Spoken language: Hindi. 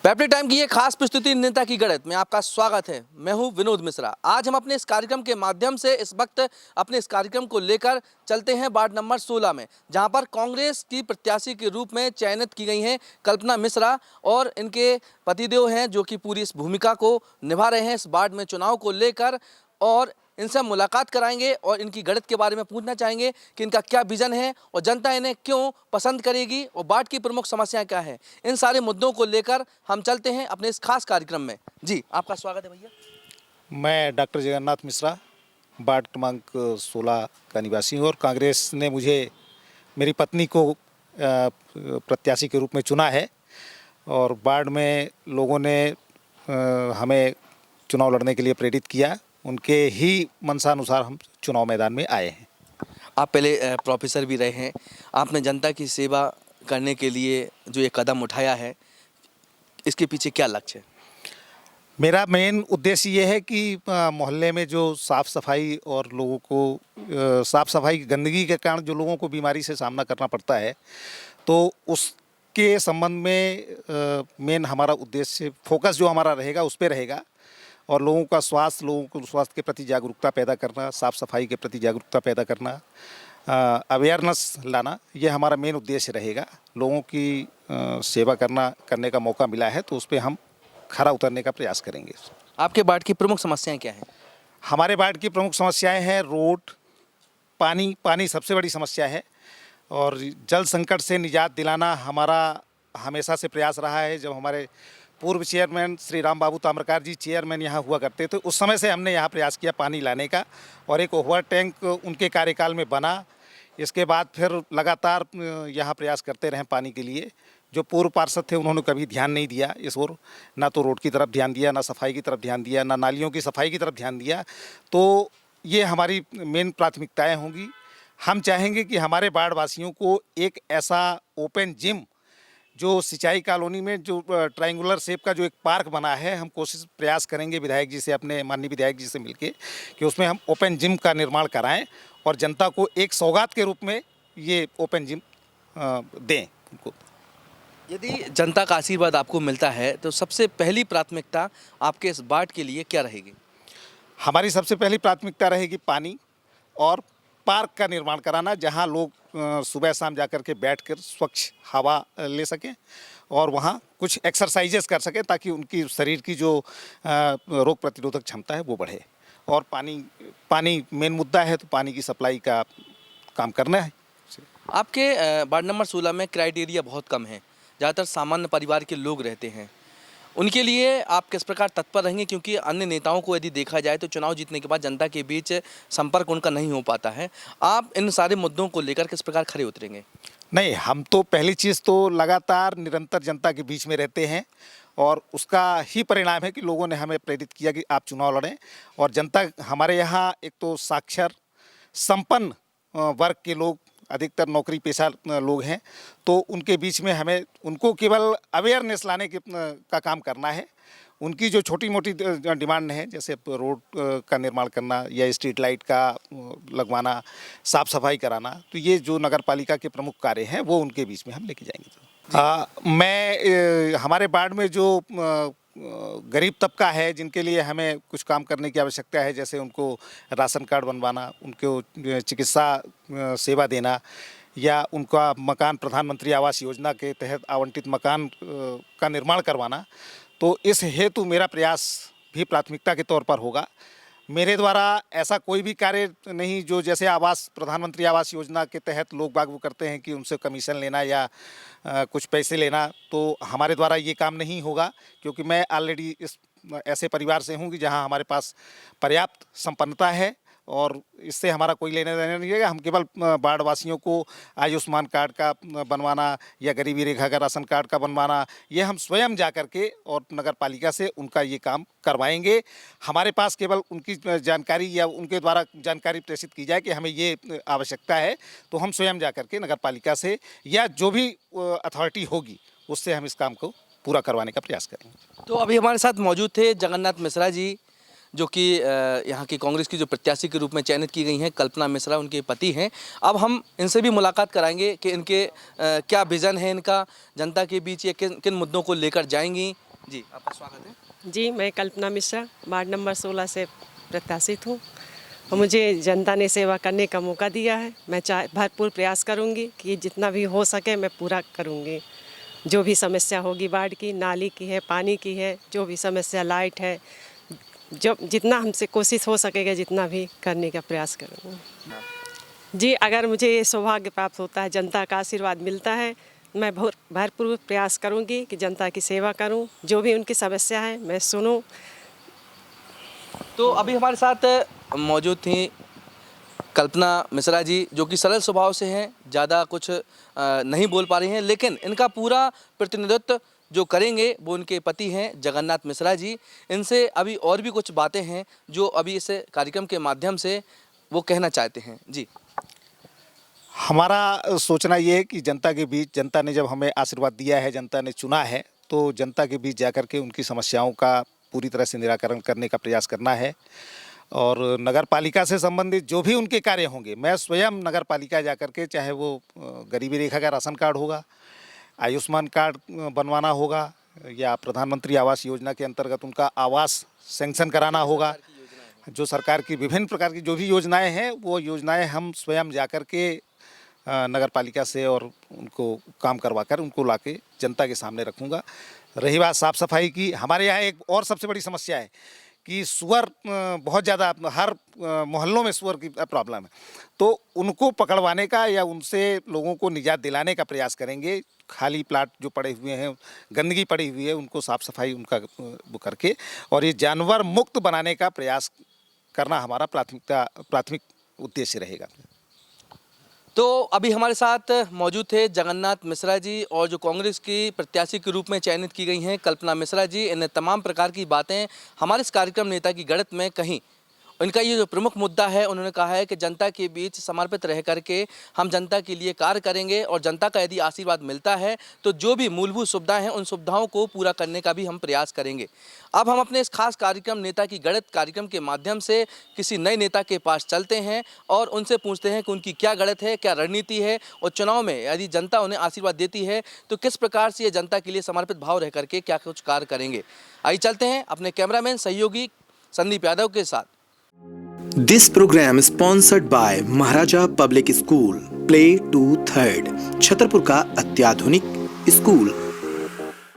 पैप्टरी टाइम की ये खास प्रस्तुति नेता की गणित में आपका स्वागत है। मैं हूं विनोद मिश्रा। आज हम अपने इस कार्यक्रम के माध्यम से इस वक्त अपने इस कार्यक्रम को लेकर चलते हैं वार्ड नंबर 16 में, जहां पर कांग्रेस की प्रत्याशी के रूप में चयनित की गई हैं कल्पना मिश्रा और इनके पतिदेव हैं जो कि पूरी इस भूमिका को निभा रहे हैं इस वार्ड में चुनाव को लेकर। और इनसे हम मुलाकात कराएंगे और इनकी गणित के बारे में पूछना चाहेंगे कि इनका क्या विजन है और जनता इन्हें क्यों पसंद करेगी और वार्ड की प्रमुख समस्याएं क्या है। इन सारे मुद्दों को लेकर हम चलते हैं अपने इस खास कार्यक्रम में। जी, आपका स्वागत है भैया। मैं डॉक्टर जगन्नाथ मिश्रा वार्ड क्रमांक 16 का निवासी हूँ और कांग्रेस ने मुझे मेरी पत्नी को प्रत्याशी के रूप में चुना है और वार्ड में लोगों ने हमें चुनाव लड़ने के लिए प्रेरित किया। उनके ही मनसानुसार हम चुनाव मैदान में आए हैं। आप पहले प्रोफेसर भी रहे हैं, आपने जनता की सेवा करने के लिए जो ये कदम उठाया है, इसके पीछे क्या लक्ष्य है? मेरा मेन उद्देश्य ये है कि मोहल्ले में जो साफ़ सफाई और लोगों को साफ़ सफाई गंदगी के कारण जो लोगों को बीमारी से सामना करना पड़ता है, तो उसके संबंध में मेन हमारा उद्देश्य फोकस जो हमारा रहेगा उस पर रहेगा और लोगों का लोगों को स्वास्थ्य के प्रति जागरूकता पैदा करना, साफ़ सफाई के प्रति जागरूकता पैदा करना, अवेयरनेस लाना, ये हमारा मेन उद्देश्य रहेगा। लोगों की सेवा करने का मौका मिला है तो उस पर हम खरा उतरने का प्रयास करेंगे। आपके वार्ड की प्रमुख समस्याएं क्या हैं? हमारे वार्ड की प्रमुख समस्याएं हैं रोड, पानी सबसे बड़ी समस्या है और जल संकट से निजात दिलाना हमारा हमेशा से प्रयास रहा है। जब हमारे पूर्व चेयरमैन श्री राम बाबू ताम्रकार जी चेयरमैन यहाँ हुआ करते थे, उस समय से हमने यहाँ प्रयास किया पानी लाने का और एक ओवर टैंक उनके कार्यकाल में बना। इसके बाद फिर लगातार यहाँ प्रयास करते रहे पानी के लिए। जो पूर्व पार्षद थे उन्होंने कभी ध्यान नहीं दिया इस ओर, ना तो रोड की तरफ ध्यान दिया, ना सफाई की तरफ ध्यान दिया, ना नालियों की सफाई की तरफ ध्यान दिया। तो ये हमारी मेन प्राथमिकताएँ होंगी। हम चाहेंगे कि हमारे वार्ड वासियों को एक ऐसा ओपन जिम जो सिंचाई कॉलोनी में जो ट्रायंगुलर शेप का जो एक पार्क बना है, हम प्रयास करेंगे विधायक जी से, अपने माननीय विधायक जी से मिलके कि उसमें हम ओपन जिम का निर्माण कराएं और जनता को एक सौगात के रूप में ये ओपन जिम दें उनको। यदि जनता का आशीर्वाद आपको मिलता है तो सबसे पहली प्राथमिकता आपके इस वार्ड के लिए क्या रहेगी? हमारी सबसे पहली प्राथमिकता रहेगी पानी और पार्क का निर्माण कराना, जहां लोग सुबह शाम जाकर के बैठकर स्वच्छ हवा ले सकें और वहां कुछ एक्सरसाइजेस कर सकें ताकि उनकी शरीर की जो रोग प्रतिरोधक क्षमता है वो बढ़े। और पानी मेन मुद्दा है तो पानी की सप्लाई का काम करना है। आपके वार्ड नंबर 16 में क्राइटेरिया बहुत कम है, ज़्यादातर सामान्य परिवार के लोग रहते हैं। उनके लिए आप किस प्रकार तत्पर रहेंगे, क्योंकि अन्य नेताओं को यदि देखा जाए तो चुनाव जीतने के बाद जनता के बीच संपर्क उनका नहीं हो पाता है। आप इन सारे मुद्दों को लेकर किस प्रकार खड़े उतरेंगे? नहीं, हम तो पहली चीज़ तो लगातार निरंतर जनता के बीच में रहते हैं और उसका ही परिणाम है कि लोगों ने हमें प्रेरित किया कि आप चुनाव लड़ें। और जनता हमारे यहाँ एक तो साक्षर संपन्न वर्ग के लोग, अधिकतर नौकरी पेशा लोग हैं, तो उनके बीच में हमें उनको केवल अवेयरनेस लाने का काम करना है। उनकी जो छोटी मोटी डिमांड है, जैसे रोड का निर्माण करना या स्ट्रीट लाइट का लगवाना, साफ़ सफाई कराना, तो ये जो नगर पालिका के प्रमुख कार्य हैं वो उनके बीच में हम लेके जाएंगे। मैं हमारे वार्ड में जो गरीब तबका है जिनके लिए हमें कुछ काम करने की आवश्यकता है, जैसे उनको राशन कार्ड बनवाना, उनको चिकित्सा सेवा देना या उनका मकान प्रधानमंत्री आवास योजना के तहत आवंटित मकान का निर्माण करवाना, तो इस हेतु मेरा प्रयास भी प्राथमिकता के तौर पर होगा। मेरे द्वारा ऐसा कोई भी कार्य नहीं जो जैसे प्रधानमंत्री आवास योजना के तहत लोग बाग वो करते हैं कि उनसे कमीशन लेना या कुछ पैसे लेना, तो हमारे द्वारा ये काम नहीं होगा, क्योंकि मैं ऑलरेडी इस ऐसे परिवार से हूँ कि जहाँ हमारे पास पर्याप्त संपन्नता है और इससे हमारा कोई लेना देना नहीं है। हम केवल वार्ड वासियों को आयुष्मान कार्ड का बनवाना या गरीबी रेखा का राशन कार्ड का बनवाना, ये हम स्वयं जा कर के और नगर पालिका से उनका ये काम करवाएंगे। हमारे पास केवल उनकी जानकारी या उनके द्वारा जानकारी प्रेषित की जाए कि हमें ये आवश्यकता है, तो हम स्वयं जा कर के नगर पालिका से या जो भी अथॉरिटी होगी उससे हम इस काम को पूरा करवाने का प्रयास करेंगे। तो अभी हमारे साथ मौजूद थे जगन्नाथ मिश्रा जी, जो कि यहाँ की कांग्रेस की जो प्रत्याशी के रूप में चयनित की गई हैं, कल्पना मिश्रा उनके पति हैं। अब हम इनसे भी मुलाकात कराएंगे कि इनके क्या विज़न है, इनका जनता के बीच ये किन किन मुद्दों को लेकर जाएंगी जी आपका स्वागत है। जी, मैं कल्पना मिश्रा वार्ड नंबर 16 से प्रत्याशित हूँ और मुझे जनता ने सेवा करने का मौका दिया है। मैं भरपूर प्रयास करूँगी कि जितना भी हो सके मैं पूरा करूँगी। जो भी समस्या होगी वार्ड की, नाली की है, पानी की है, जो भी समस्या, लाइट है, जो जितना हमसे कोशिश हो सकेगा जितना भी करने का प्रयास करूँगी। जी, अगर मुझे ये सौभाग्य प्राप्त होता है, जनता का आशीर्वाद मिलता है, मैं भरपूर प्रयास करूँगी कि जनता की सेवा करूँ, जो भी उनकी समस्या है मैं सुनूँ। तो अभी हमारे साथ मौजूद थी कल्पना मिश्रा जी, जो कि सरल स्वभाव से हैं, ज़्यादा कुछ नहीं बोल पा रही हैं, लेकिन इनका पूरा प्रतिनिधित्व जो करेंगे वो उनके पति हैं जगन्नाथ मिश्रा जी। इनसे अभी और भी कुछ बातें हैं जो अभी इस कार्यक्रम के माध्यम से वो कहना चाहते हैं। जी हमारा सोचना ये है कि जनता के बीच, जनता ने जब हमें आशीर्वाद दिया है, जनता ने चुना है, तो जनता के बीच जाकर के उनकी समस्याओं का पूरी तरह से निराकरण करने का प्रयास करना है। और नगर पालिका से संबंधित जो भी उनके कार्य होंगे, मैं स्वयं नगर पालिका जाकर के, चाहे वो गरीबी रेखा का राशन कार्ड होगा, आयुष्मान कार्ड बनवाना होगा, या प्रधानमंत्री आवास योजना के अंतर्गत उनका आवास सैंक्शन कराना होगा, जो सरकार की विभिन्न प्रकार की जो भी योजनाएं हैं, वो योजनाएं हम स्वयं जाकर के नगर पालिका से और उनको काम करवा कर उनको लाके जनता के सामने रखूँगा। रही बात साफ़ सफाई की, हमारे यहाँ एक और सबसे बड़ी समस्या है कि सुअर बहुत ज़्यादा, हर मोहल्लों में सुअर की प्रॉब्लम है, तो उनको पकड़वाने का या उनसे लोगों को निजात दिलाने का प्रयास करेंगे। खाली प्लाट जो पड़े हुए हैं, गंदगी पड़ी हुई है, उनको साफ़ सफाई उनका वो करके और ये जानवर मुक्त बनाने का प्रयास करना हमारा प्राथमिक उद्देश्य रहेगा। तो अभी हमारे साथ मौजूद थे जगन्नाथ मिश्रा जी और जो कांग्रेस की प्रत्याशी के रूप में चयनित की गई हैं कल्पना मिश्रा जी। इन तमाम प्रकार की बातें हमारे इस कार्यक्रम नेता की गणित में कहीं इनका ये जो प्रमुख मुद्दा है, उन्होंने कहा है कि जनता के बीच समर्पित रह करके हम जनता के लिए कार्य करेंगे और जनता का यदि आशीर्वाद मिलता है तो जो भी मूलभूत सुविधाएं हैं उन सुविधाओं को पूरा करने का भी हम प्रयास करेंगे। अब हम अपने इस खास कार्यक्रम नेता की गणित कार्यक्रम के माध्यम से किसी नए नेता के पास चलते हैं और उनसे पूछते हैं कि उनकी क्या गणित है, क्या रणनीति है और चुनाव में यदि जनता उन्हें आशीर्वाद देती है तो किस प्रकार से ये जनता के लिए समर्पित भाव रह करके क्या कुछ कार्य करेंगे। आइए चलते हैं अपने कैमरामैन सहयोगी संदीप यादव के साथ। This program is sponsored by Maharaja public school play to third, Chhatarpur का अत्याधुनिक स्कूल।